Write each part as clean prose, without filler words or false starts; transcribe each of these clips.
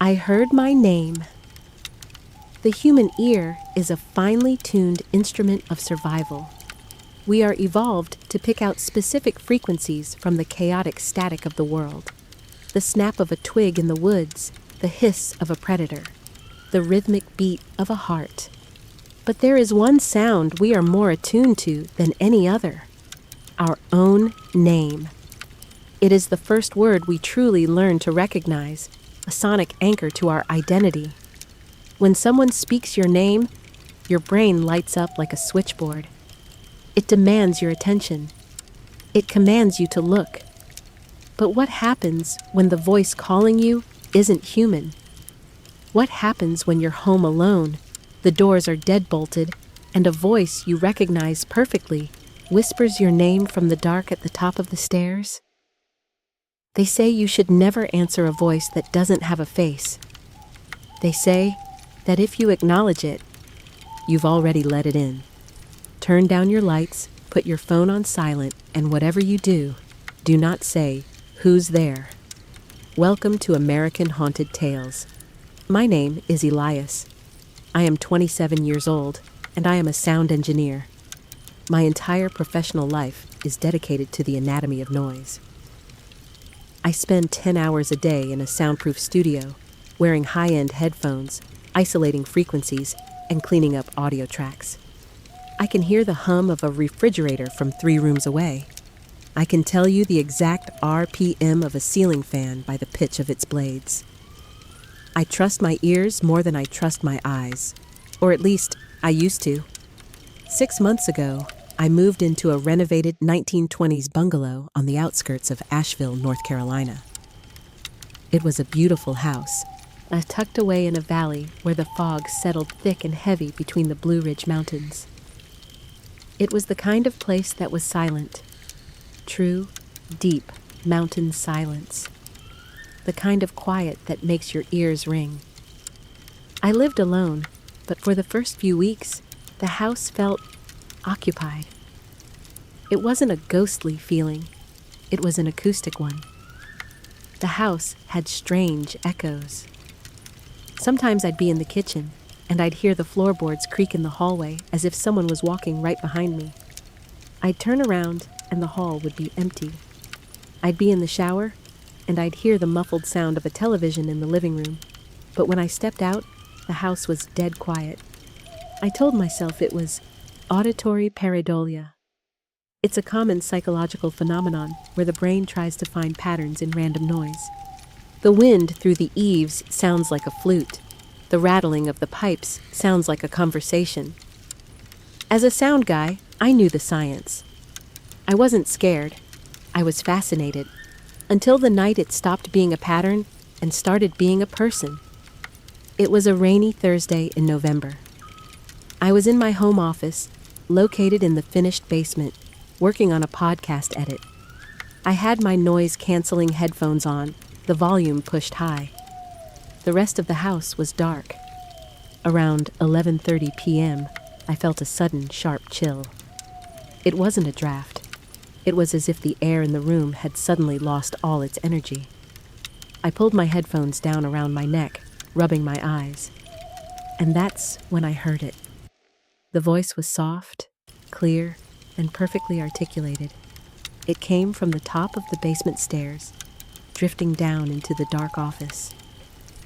I heard my name. The human ear is a finely tuned instrument of survival. We are evolved to pick out specific frequencies from the chaotic static of the world. The snap of a twig in the woods, the hiss of a predator, the rhythmic beat of a heart. But there is one sound we are more attuned to than any other: our own name. It is the first word we truly learn to recognize, a sonic anchor to our identity. When someone speaks your name, your brain lights up like a switchboard. It demands your attention. It commands you to look. But what happens when the voice calling you isn't human? What happens when you're home alone, the doors are deadbolted, and a voice you recognize perfectly whispers your name from the dark at the top of the stairs? They say you should never answer a voice that doesn't have a face. They say that if you acknowledge it, you've already let it in. Turn down your lights, put your phone on silent, and whatever you do, do not say, "Who's there?" Welcome to American Haunted Tales. My name is Elias. I am 27 years old, and I am a sound engineer. My entire professional life is dedicated to the anatomy of noise. I spend 10 hours a day in a soundproof studio, wearing high-end headphones, isolating frequencies, and cleaning up audio tracks. I can hear the hum of a refrigerator from 3 rooms away. I can tell you the exact RPM of a ceiling fan by the pitch of its blades. I trust my ears more than I trust my eyes, or at least I used to. 6 months ago, I moved into a renovated 1920s bungalow on the outskirts of Asheville, North Carolina. It was a beautiful house, tucked away in a valley where the fog settled thick and heavy between the Blue Ridge Mountains. It was the kind of place that was silent, true, deep mountain silence, the kind of quiet that makes your ears ring. I lived alone, but for the first few weeks, the house felt occupied. It wasn't a ghostly feeling, it was an acoustic one. The house had strange echoes. Sometimes I'd be in the kitchen, and I'd hear the floorboards creak in the hallway as if someone was walking right behind me. I'd turn around, and the hall would be empty. I'd be in the shower, and I'd hear the muffled sound of a television in the living room. But when I stepped out, the house was dead quiet. I told myself it was auditory pareidolia. It's a common psychological phenomenon where the brain tries to find patterns in random noise. The wind through the eaves sounds like a flute. The rattling of the pipes sounds like a conversation. As a sound guy, I knew the science. I wasn't scared. I was fascinated, until the night it stopped being a pattern and started being a person. It was a rainy Thursday in November. I was in my home office, located in the finished basement, working on a podcast edit. I had my noise-canceling headphones on, the volume pushed high. The rest of the house was dark. Around 11:30 p.m., I felt a sudden, sharp chill. It wasn't a draft. It was as if the air in the room had suddenly lost all its energy. I pulled my headphones down around my neck, rubbing my eyes. And that's when I heard it. The voice was soft, clear, and perfectly articulated. It came from the top of the basement stairs, drifting down into the dark office.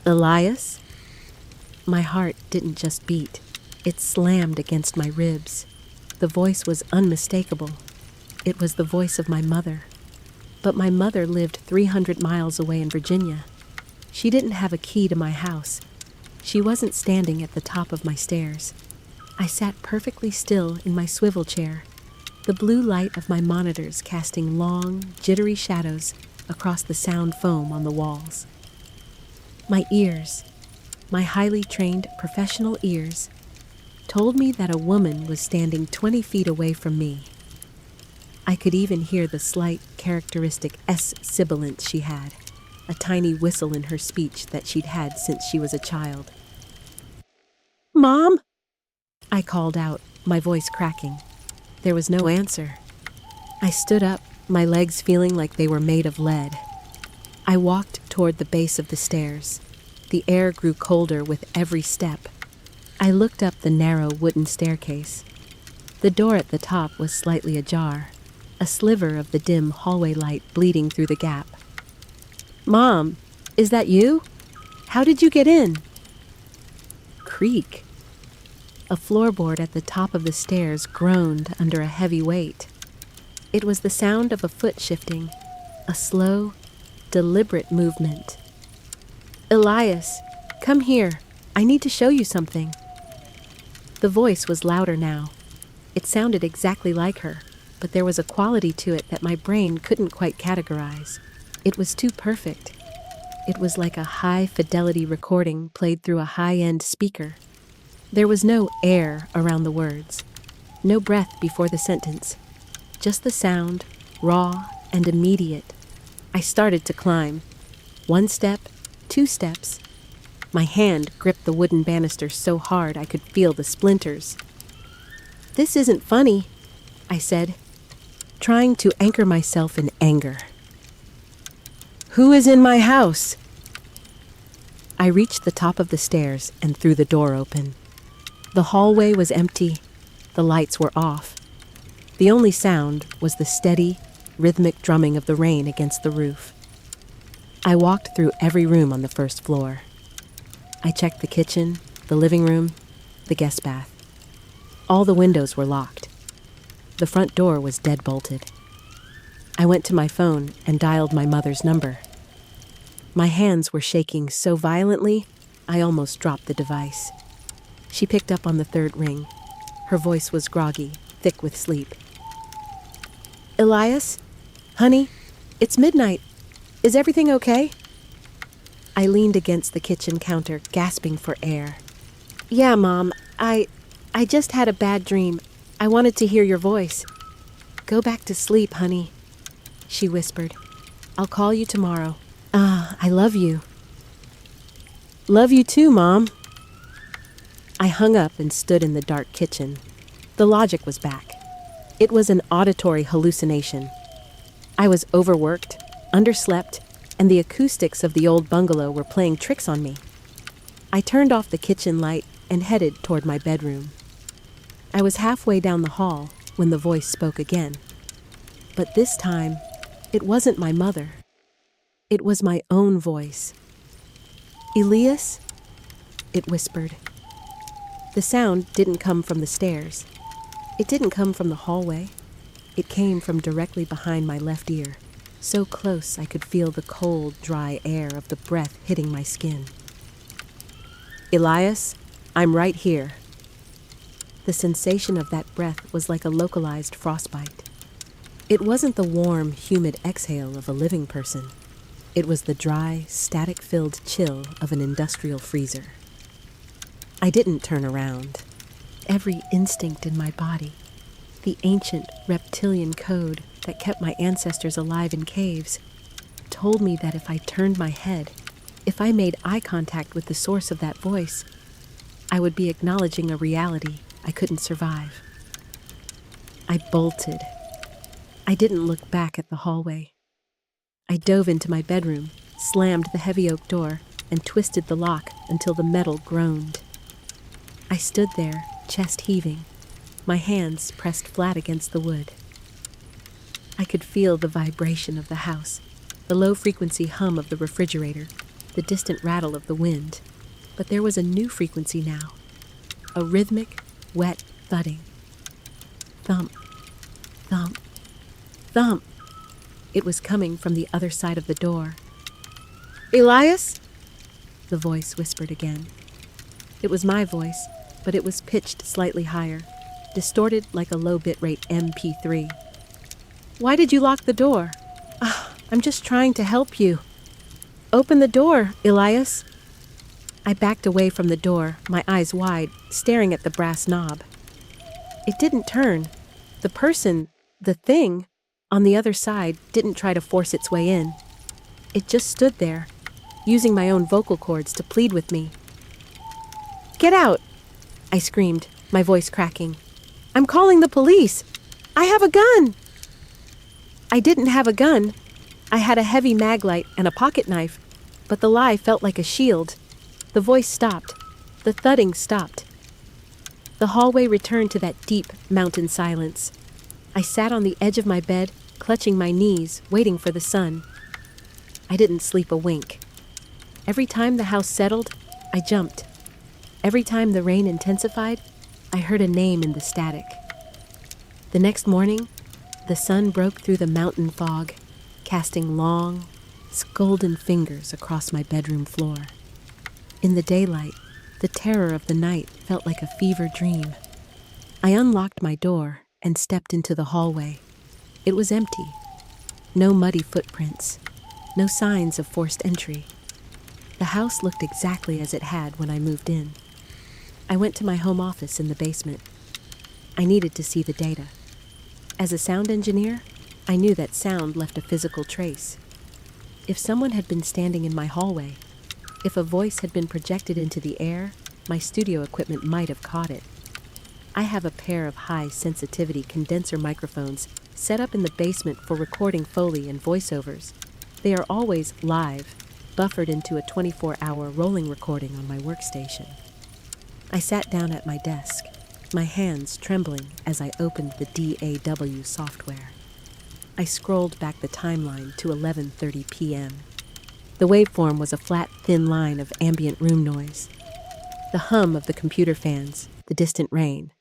"Elias?" My heart didn't just beat. It slammed against my ribs. The voice was unmistakable. It was the voice of my mother. But my mother lived 300 miles away in Virginia. She didn't have a key to my house. She wasn't standing at the top of my stairs. I sat perfectly still in my swivel chair, the blue light of my monitors casting long, jittery shadows across the sound foam on the walls. My ears, my highly trained professional ears, told me that a woman was standing 20 feet away from me. I could even hear the slight, characteristic sibilant she had, a tiny whistle in her speech that she'd had since she was a child. "Mom?" I called out, my voice cracking. There was no answer. I stood up, my legs feeling like they were made of lead. I walked toward the base of the stairs. The air grew colder with every step. I looked up the narrow wooden staircase. The door at the top was slightly ajar, a sliver of the dim hallway light bleeding through the gap. "Mom, is that you? How did you get in?" Creak. A floorboard at the top of the stairs groaned under a heavy weight. It was the sound of a foot shifting, a slow, deliberate movement. "Elias, come here. I need to show you something." The voice was louder now. It sounded exactly like her, but there was a quality to it that my brain couldn't quite categorize. It was too perfect. It was like a high-fidelity recording played through a high-end speaker. There was no air around the words, no breath before the sentence, just the sound, raw and immediate. I started to climb. 1 step, 2 steps. My hand gripped the wooden banister so hard I could feel the splinters. "This isn't funny," I said, trying to anchor myself in anger. "Who is in my house?" I reached the top of the stairs and threw the door open. The hallway was empty. The lights were off. The only sound was the steady, rhythmic drumming of the rain against the roof. I walked through every room on the first floor. I checked the kitchen, the living room, the guest bath. All the windows were locked. The front door was dead-bolted. I went to my phone and dialed my mother's number. My hands were shaking so violently, I almost dropped the device. She picked up on the 3rd ring. Her voice was groggy, thick with sleep. "Elias? Honey, it's midnight. Is everything okay?" I leaned against the kitchen counter, gasping for air. "Yeah, Mom, I just had a bad dream. I wanted to hear your voice." "Go back to sleep, honey," she whispered. "I'll call you tomorrow." I love you." "Love you too, Mom." I hung up and stood in the dark kitchen. The logic was back. It was an auditory hallucination. I was overworked, underslept, and the acoustics of the old bungalow were playing tricks on me. I turned off the kitchen light and headed toward my bedroom. I was halfway down the hall when the voice spoke again. But this time, it wasn't my mother. It was my own voice. "Elias?" it whispered. The sound didn't come from the stairs. It didn't come from the hallway. It came from directly behind my left ear, so close I could feel the cold, dry air of the breath hitting my skin. "Elias, I'm right here." The sensation of that breath was like a localized frostbite. It wasn't the warm, humid exhale of a living person. It was the dry, static-filled chill of an industrial freezer. I didn't turn around. Every instinct in my body, the ancient reptilian code that kept my ancestors alive in caves, told me that if I turned my head, if I made eye contact with the source of that voice, I would be acknowledging a reality I couldn't survive. I bolted. I didn't look back at the hallway. I dove into my bedroom, slammed the heavy oak door, and twisted the lock until the metal groaned. I stood there, chest heaving, my hands pressed flat against the wood. I could feel the vibration of the house, the low-frequency hum of the refrigerator, the distant rattle of the wind. But there was a new frequency now, a rhythmic, wet thudding. Thump, thump, thump. It was coming from the other side of the door. "Elias?" the voice whispered again. It was my voice, but it was pitched slightly higher, distorted like a low bitrate MP3. "Why did you lock the door?" "I'm just trying to help you." "Open the door, Elias." I backed away from the door, my eyes wide, staring at the brass knob. It didn't turn. The person, the thing, on the other side didn't try to force its way in. It just stood there, using my own vocal cords to plead with me. "Get out!" I screamed, my voice cracking. "I'm calling the police! I have a gun!" I didn't have a gun. I had a heavy mag light and a pocket knife, but the lie felt like a shield. The voice stopped. The thudding stopped. The hallway returned to that deep mountain silence. I sat on the edge of my bed, clutching my knees, waiting for the sun. I didn't sleep a wink. Every time the house settled, I jumped. Every time the rain intensified, I heard a name in the static. The next morning, the sun broke through the mountain fog, casting long, golden fingers across my bedroom floor. In the daylight, the terror of the night felt like a fever dream. I unlocked my door and stepped into the hallway. It was empty. No muddy footprints. No signs of forced entry. The house looked exactly as it had when I moved in. I went to my home office in the basement. I needed to see the data. As a sound engineer, I knew that sound left a physical trace. If someone had been standing in my hallway, if a voice had been projected into the air, my studio equipment might have caught it. I have a pair of high-sensitivity condenser microphones set up in the basement for recording Foley and voiceovers. They are always live, buffered into a 24-hour rolling recording on my workstation. I sat down at my desk, my hands trembling as I opened the DAW software. I scrolled back the timeline to 11:30 p.m. The waveform was a flat, thin line of ambient room noise. The hum of the computer fans, the distant rain.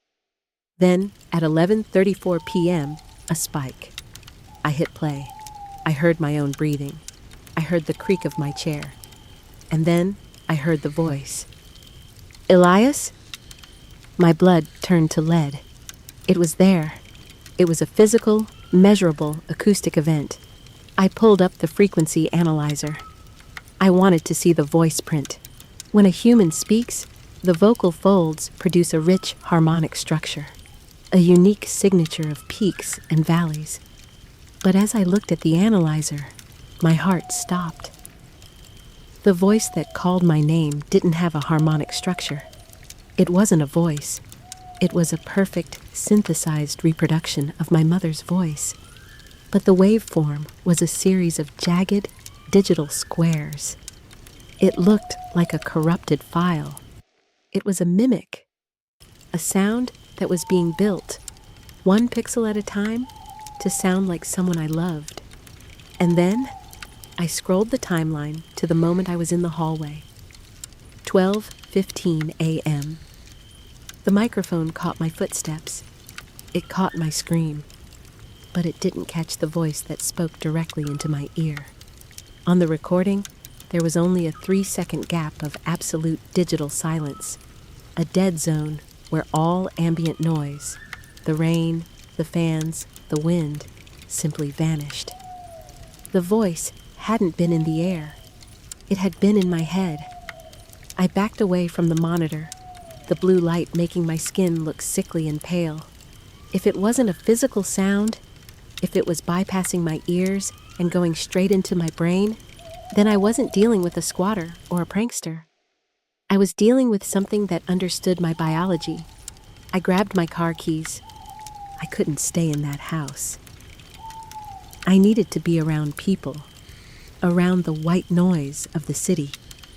Then, at 11:34 p.m., a spike. I hit play. I heard my own breathing. I heard the creak of my chair. And then, I heard the voice. Elias? My blood turned to lead. It was there. It was a physical, measurable acoustic event. I pulled up the frequency analyzer. I wanted to see the voice print. When a human speaks, the vocal folds produce a rich harmonic structure, a unique signature of peaks and valleys. But as I looked at the analyzer, my heart stopped. The voice that called my name didn't have a harmonic structure. It wasn't a voice. It was a perfect, synthesized reproduction of my mother's voice. But the waveform was a series of jagged, digital squares. It looked like a corrupted file. It was a mimic, a sound that was being built, one pixel at a time, to sound like someone I loved. And then, I scrolled the timeline to the moment I was in the hallway. 12:15 a.m. The microphone caught my footsteps. It caught my scream. But it didn't catch the voice that spoke directly into my ear. On the recording, there was only a 3-second gap of absolute digital silence, a dead zone where all ambient noise, the rain, the fans, the wind, simply vanished. The voice hadn't been in the air. It had been in my head. I backed away from the monitor, the blue light making my skin look sickly and pale. If it wasn't a physical sound, if it was bypassing my ears and going straight into my brain, then I wasn't dealing with a squatter or a prankster. I was dealing with something that understood my biology. I grabbed my car keys. I couldn't stay in that house. I needed to be around people, around the white noise of the city,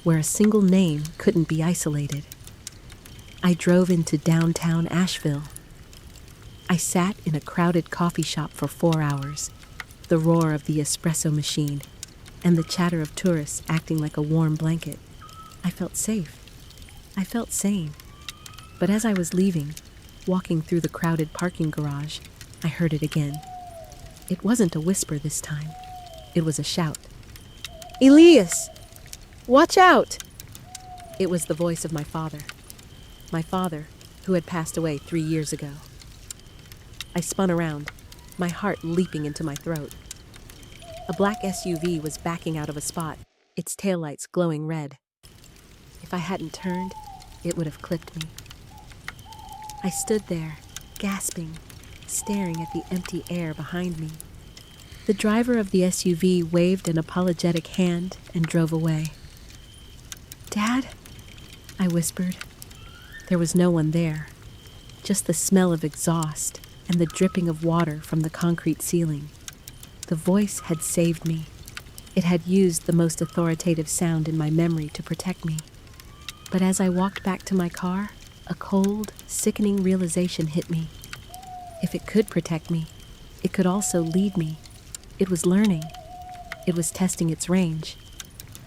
where a single name couldn't be isolated. I drove into downtown Asheville. I sat in a crowded coffee shop for 4 hours, the roar of the espresso machine, and the chatter of tourists acting like a warm blanket. I felt safe. I felt sane. But as I was leaving, walking through the crowded parking garage, I heard it again. It wasn't a whisper this time. It was a shout. Elias! Watch out! It was the voice of my father, who had passed away 3 years ago. I spun around, my heart leaping into my throat. A black SUV was backing out of a spot, its taillights glowing red. If I hadn't turned, it would have clipped me. I stood there, gasping, staring at the empty air behind me. The driver of the SUV waved an apologetic hand and drove away. "Dad?" I whispered. There was no one there, just the smell of exhaust and the dripping of water from the concrete ceiling. The voice had saved me. It had used the most authoritative sound in my memory to protect me. But as I walked back to my car, a cold, sickening realization hit me. If it could protect me, it could also lead me. It was learning. It was testing its range.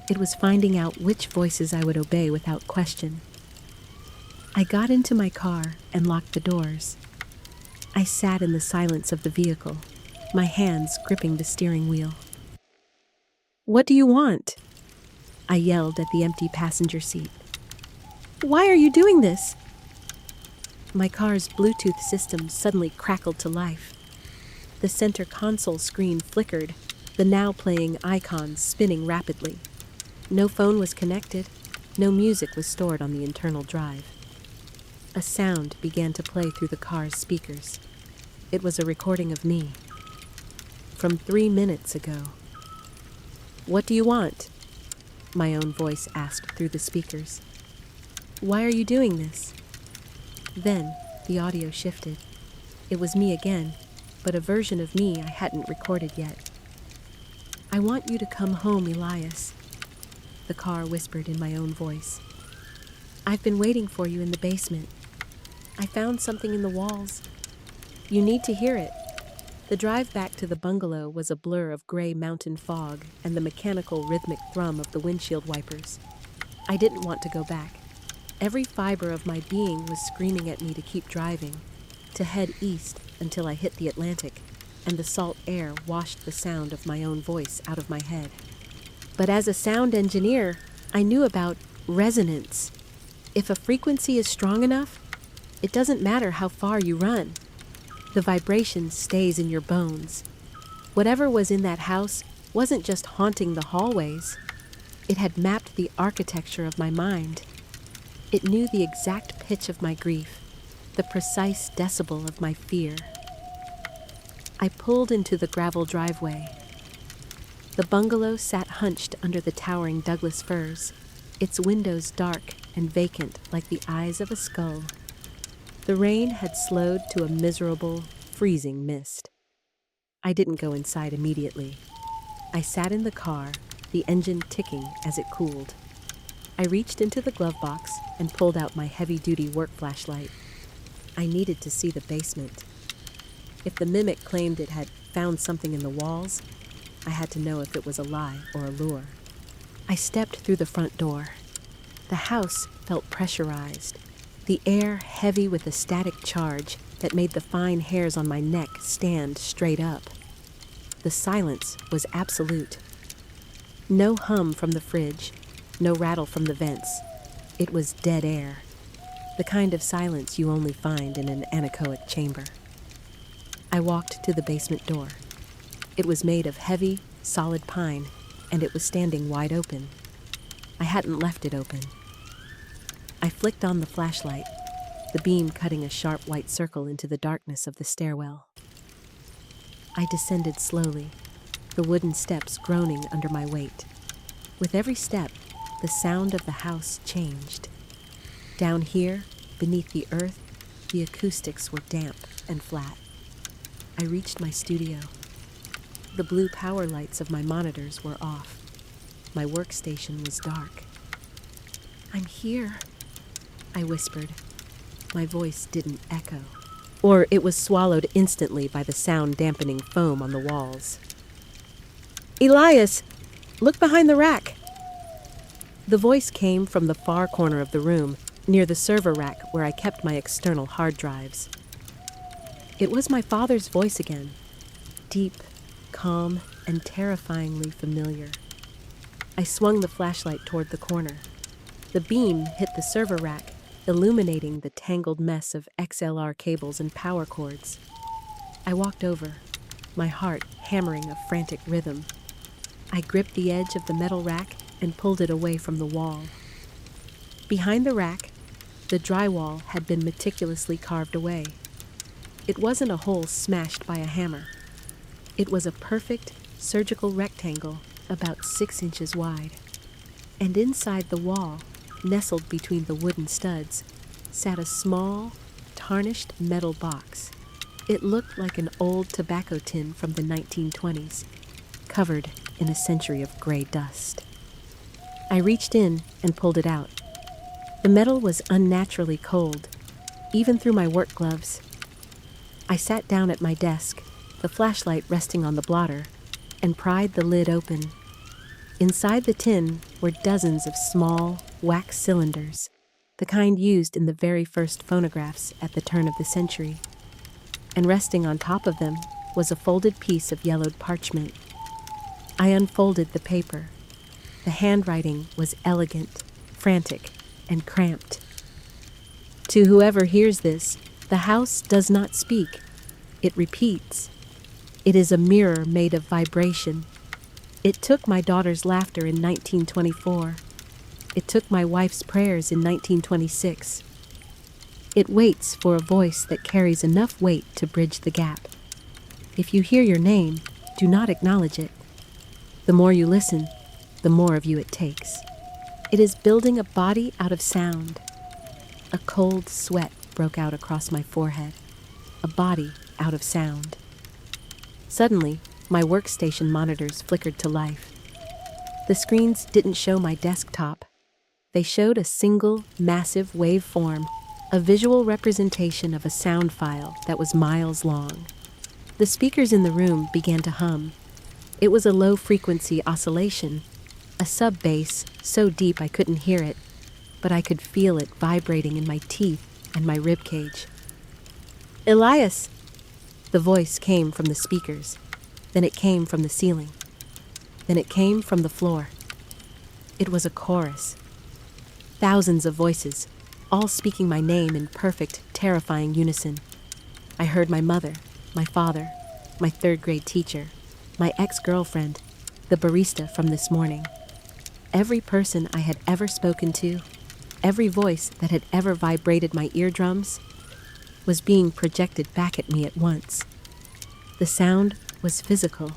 It was finding out which voices I would obey without question. I got into my car and locked the doors. I sat in the silence of the vehicle, my hands gripping the steering wheel. "What do you want?" I yelled at the empty passenger seat. "Why are you doing this?" My car's Bluetooth system suddenly crackled to life. The center console screen flickered, the now playing icons spinning rapidly. No phone was connected, no music was stored on the internal drive. A sound began to play through the car's speakers. It was a recording of me. From 3 minutes ago. "What do you want?" My own voice asked through the speakers. "Why are you doing this?" Then the audio shifted. It was me again, but a version of me I hadn't recorded yet. "I want you to come home, Elias," the car whispered in my own voice. "I've been waiting for you in the basement. I found something in the walls. You need to hear it." The drive back to the bungalow was a blur of gray mountain fog and the mechanical rhythmic thrum of the windshield wipers. I didn't want to go back. Every fiber of my being was screaming at me to keep driving, to head east until I hit the Atlantic, and the salt air washed the sound of my own voice out of my head. But as a sound engineer, I knew about resonance. If a frequency is strong enough, it doesn't matter how far you run. The vibration stays in your bones. Whatever was in that house wasn't just haunting the hallways. It had mapped the architecture of my mind. It knew the exact pitch of my grief, the precise decibel of my fear. I pulled into the gravel driveway. The bungalow sat hunched under the towering Douglas firs, its windows dark and vacant like the eyes of a skull. The rain had slowed to a miserable, freezing mist. I didn't go inside immediately. I sat in the car, the engine ticking as it cooled. I reached into the glove box and pulled out my heavy-duty work flashlight. I needed to see the basement. If the mimic claimed it had found something in the walls, I had to know if it was a lie or a lure. I stepped through the front door. The house felt pressurized, the air heavy with a static charge that made the fine hairs on my neck stand straight up. The silence was absolute. No hum from the fridge, no rattle from the vents. It was dead air, the kind of silence you only find in an anechoic chamber. I walked to the basement door. It was made of heavy, solid pine, and it was standing wide open. I hadn't left it open. I flicked on the flashlight, the beam cutting a sharp white circle into the darkness of the stairwell. I descended slowly, the wooden steps groaning under my weight. With every step, the sound of the house changed. Down here, beneath the earth, the acoustics were damp and flat. I reached my studio. The blue power lights of my monitors were off. My workstation was dark. "I'm here," I whispered. My voice didn't echo, or it was swallowed instantly by the sound-dampening foam on the walls. "Elias, look behind the rack." The voice came from the far corner of the room, near the server rack where I kept my external hard drives. It was my father's voice again, deep, calm, and terrifyingly familiar. I swung the flashlight toward the corner. The beam hit the server rack, illuminating the tangled mess of XLR cables and power cords. I walked over, my heart hammering a frantic rhythm. I gripped the edge of the metal rack and pulled it away from the wall. Behind the rack, the drywall had been meticulously carved away. It wasn't a hole smashed by a hammer. It was a perfect, surgical rectangle about 6 inches wide. And inside the wall, nestled between the wooden studs, sat a small, tarnished metal box. It looked like an old tobacco tin from the 1920s, covered in a century of gray dust. I reached in and pulled it out. The metal was unnaturally cold, even through my work gloves. I sat down at my desk, the flashlight resting on the blotter, and pried the lid open. Inside the tin were dozens of small, wax cylinders, the kind used in the very first phonographs at the turn of the century. And resting on top of them was a folded piece of yellowed parchment. I unfolded the paper. The handwriting was elegant, frantic, and cramped. To whoever hears this, the house does not speak. It repeats. It is a mirror made of vibration. It took my daughter's laughter in 1924. It took my wife's prayers in 1926. It waits for a voice that carries enough weight to bridge the gap. If you hear your name, do not acknowledge it. The more you listen, the more of you it takes. It is building a body out of sound. A cold sweat broke out across my forehead. A body out of sound. Suddenly, my workstation monitors flickered to life. The screens didn't show my desktop. They showed a single, massive waveform, a visual representation of a sound file that was miles long. The speakers in the room began to hum. It was a low-frequency oscillation, a sub-bass so deep I couldn't hear it, but I could feel it vibrating in my teeth and my ribcage. "Elias!" The voice came from the speakers. Then it came from the ceiling. Then it came from the floor. It was a chorus. Thousands of voices, all speaking my name in perfect, terrifying unison. I heard my mother, my father, my third-grade teacher, my ex-girlfriend, the barista from this morning. Every person I had ever spoken to, every voice that had ever vibrated my eardrums, was being projected back at me at once. The sound was physical.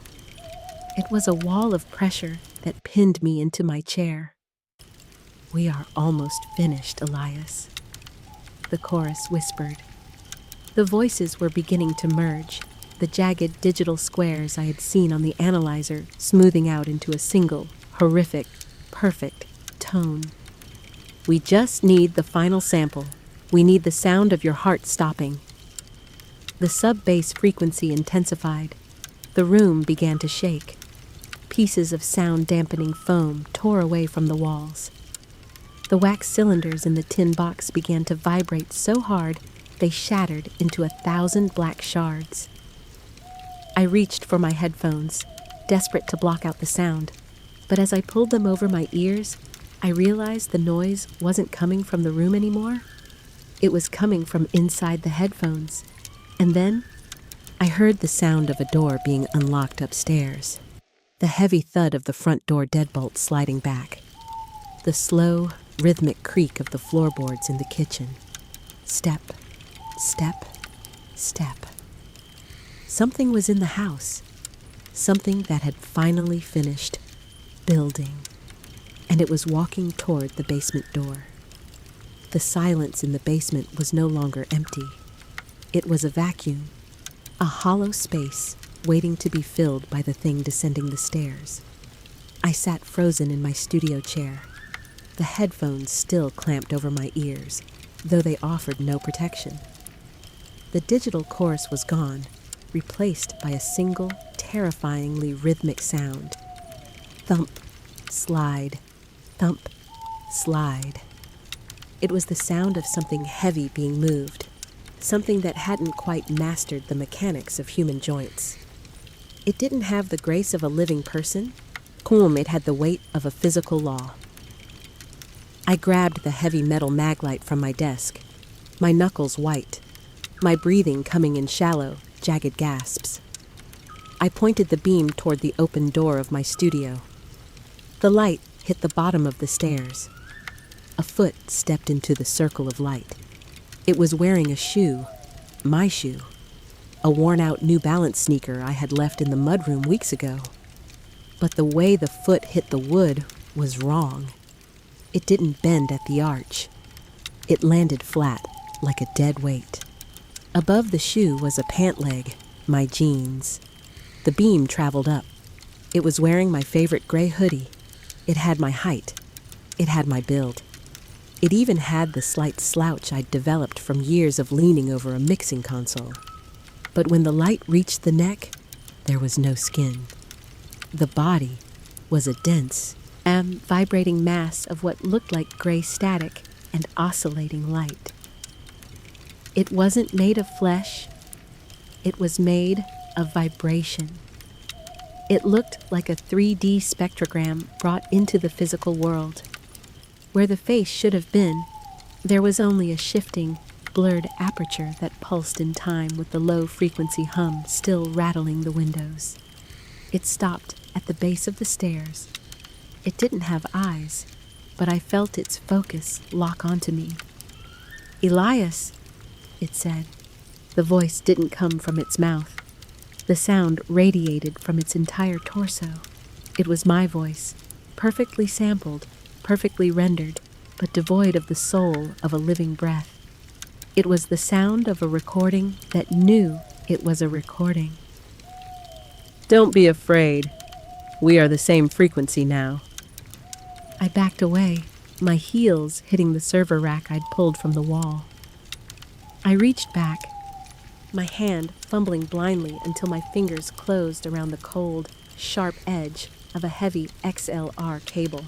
It was a wall of pressure that pinned me into my chair. "We are almost finished, Elias," the chorus whispered. The voices were beginning to merge, the jagged digital squares I had seen on the analyzer smoothing out into a single, horrific, perfect tone. "We just need the final sample. We need the sound of your heart stopping." The sub-bass frequency intensified. The room began to shake. Pieces of sound-dampening foam tore away from the walls. The wax cylinders in the tin box began to vibrate so hard they shattered into 1,000 black shards. I reached for my headphones, desperate to block out the sound, but as I pulled them over my ears, I realized the noise wasn't coming from the room anymore. It was coming from inside the headphones. And then, I heard the sound of a door being unlocked upstairs, the heavy thud of the front door deadbolt sliding back, the slow, rhythmic creak of the floorboards in the kitchen. Step, step, step. Something was in the house, something that had finally finished building, and it was walking toward the basement door. The silence in the basement was no longer empty. It was a vacuum, a hollow space waiting to be filled by the thing descending the stairs. I sat frozen in my studio chair, the headphones still clamped over my ears, though they offered no protection. The digital chorus was gone, replaced by a single, terrifyingly rhythmic sound. Thump, slide, thump, slide. It was the sound of something heavy being moved, something that hadn't quite mastered the mechanics of human joints. It didn't have the grace of a living person. It had the weight of a physical law. I grabbed the heavy metal maglite from my desk, my knuckles white, my breathing coming in shallow, jagged gasps. I pointed the beam toward the open door of my studio. The light hit the bottom of the stairs. A foot stepped into the circle of light. It was wearing a shoe, my shoe, a worn-out New Balance sneaker I had left in the mudroom weeks ago. But the way the foot hit the wood was wrong. It didn't bend at the arch. It landed flat, like a dead weight. Above the shoe was a pant leg, my jeans. The beam traveled up. It was wearing my favorite gray hoodie. It had my height. It had my build. It even had the slight slouch I'd developed from years of leaning over a mixing console. But when the light reached the neck, there was no skin. The body was a dense, vibrating mass of what looked like gray static and oscillating light. It wasn't made of flesh, it was made of vibration. It looked like a 3D spectrogram brought into the physical world. Where the face should have been, there was only a shifting, blurred aperture that pulsed in time with the low-frequency hum still rattling the windows. It stopped at the base of the stairs. It didn't have eyes, but I felt its focus lock onto me. "Elias," it said. The voice didn't come from its mouth. The sound radiated from its entire torso. It was my voice, perfectly sampled, perfectly rendered, but devoid of the soul of a living breath. It was the sound of a recording that knew it was a recording. "Don't be afraid. We are the same frequency now." I backed away, my heels hitting the server rack I'd pulled from the wall. I reached back, my hand fumbling blindly until my fingers closed around the cold, sharp edge of a heavy XLR cable.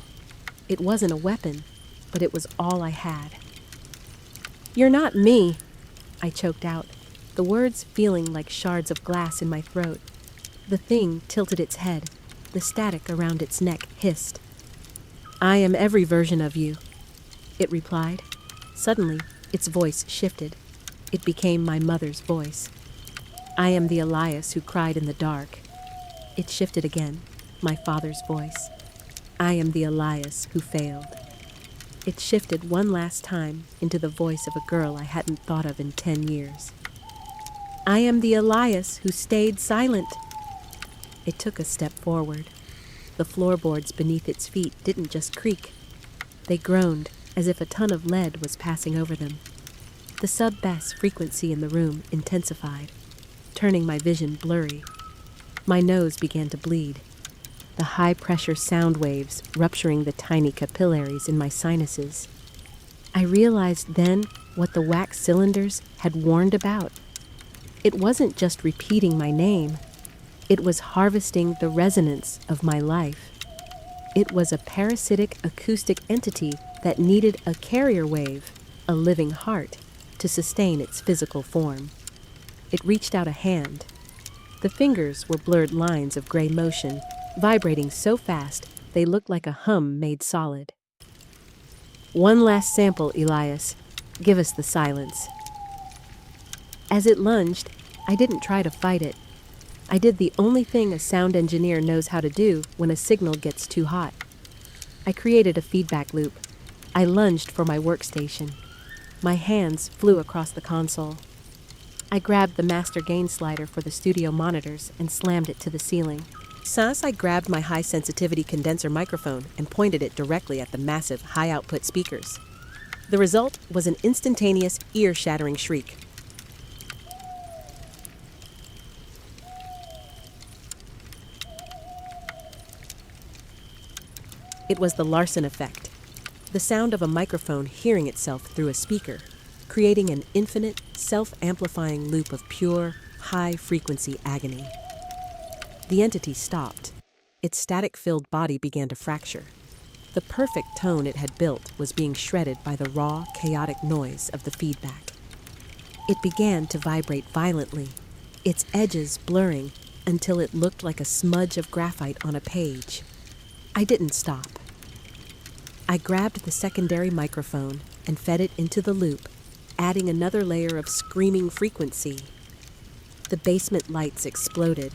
It wasn't a weapon, but it was all I had. "You're not me," I choked out, the words feeling like shards of glass in my throat. The thing tilted its head. The static around its neck hissed. "I am every version of you," it replied. Suddenly, its voice shifted. It became my mother's voice. "I am the Elias who cried in the dark." It shifted again, my father's voice. "I am the Elias who failed." It shifted one last time into the voice of a girl I hadn't thought of in 10 years. "I am the Elias who stayed silent." It took a step forward. The floorboards beneath its feet didn't just creak. They groaned as if a ton of lead was passing over them. The sub-bass frequency in the room intensified, turning my vision blurry. My nose began to bleed, the high-pressure sound waves rupturing the tiny capillaries in my sinuses. I realized then what the wax cylinders had warned about. It wasn't just repeating my name. It was harvesting the resonance of my life. It was a parasitic acoustic entity that needed a carrier wave, a living heart, to sustain its physical form. It reached out a hand. The fingers were blurred lines of gray motion, vibrating so fast they looked like a hum made solid. "One last sample, Elias. Give us the silence." As it lunged, I didn't try to fight it. I did the only thing a sound engineer knows how to do when a signal gets too hot. I created a feedback loop. I lunged for my workstation. My hands flew across the console. I grabbed the master gain slider for the studio monitors and slammed it to the ceiling. Since I grabbed my high-sensitivity condenser microphone and pointed it directly at the massive high-output speakers. The result was an instantaneous, ear-shattering shriek. It was the Larson effect, the sound of a microphone hearing itself through a speaker, creating an infinite, self-amplifying loop of pure, high-frequency agony. The entity stopped. Its static-filled body began to fracture. The perfect tone it had built was being shredded by the raw, chaotic noise of the feedback. It began to vibrate violently, its edges blurring until it looked like a smudge of graphite on a page. I didn't stop. I grabbed the secondary microphone and fed it into the loop, adding another layer of screaming frequency. The basement lights exploded.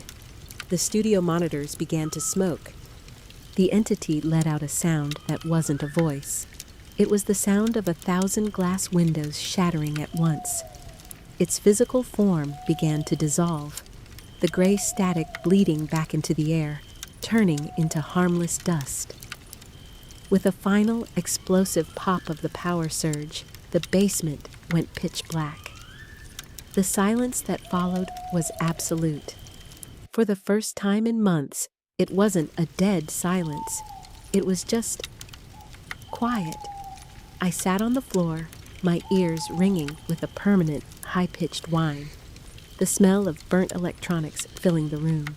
The studio monitors began to smoke. The entity let out a sound that wasn't a voice. It was the sound of 1,000 glass windows shattering at once. Its physical form began to dissolve, the gray static bleeding back into the air, turning into harmless dust. With a final explosive pop of the power surge, the basement went pitch black. The silence that followed was absolute. For the first time in months, it wasn't a dead silence. It was just quiet. I sat on the floor, my ears ringing with a permanent, high-pitched whine, the smell of burnt electronics filling the room.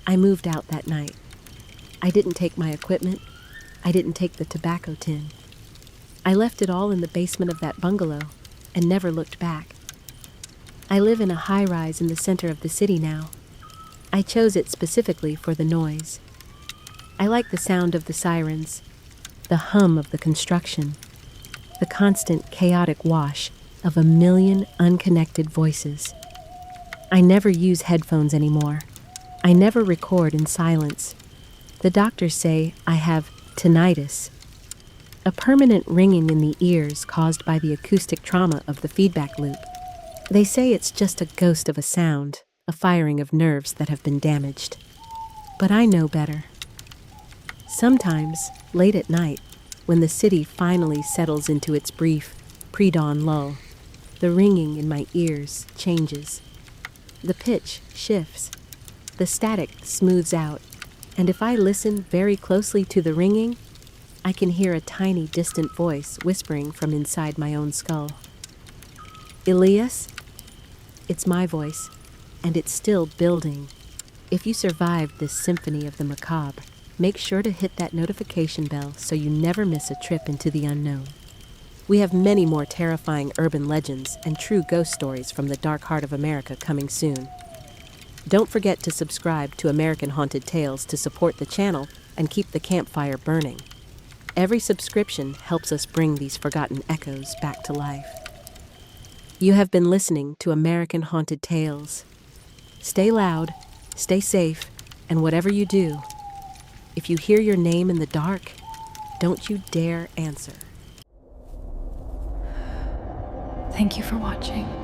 I moved out that night. I didn't take my equipment. I didn't take the tobacco tin. I left it all in the basement of that bungalow and never looked back. I live in a high-rise in the center of the city now. I chose it specifically for the noise. I like the sound of the sirens, the hum of the construction, the constant chaotic wash of a million unconnected voices. I never use headphones anymore. I never record in silence. The doctors say I have tinnitus, a permanent ringing in the ears caused by the acoustic trauma of the feedback loop. They say it's just a ghost of a sound, a firing of nerves that have been damaged. But I know better. Sometimes, late at night, when the city finally settles into its brief, pre-dawn lull, the ringing in my ears changes. The pitch shifts. The static smooths out. And if I listen very closely to the ringing, I can hear a tiny distant voice whispering from inside my own skull. Elias? It's my voice, and it's still building. If you survived this symphony of the macabre, make sure to hit that notification bell so you never miss a trip into the unknown. We have many more terrifying urban legends and true ghost stories from the dark heart of America coming soon. Don't forget to subscribe to American Haunted Tales to support the channel and keep the campfire burning. Every subscription helps us bring these forgotten echoes back to life. You have been listening to American Haunted Tales. Stay loud, stay safe, and whatever you do, if you hear your name in the dark, don't you dare answer. Thank you for watching.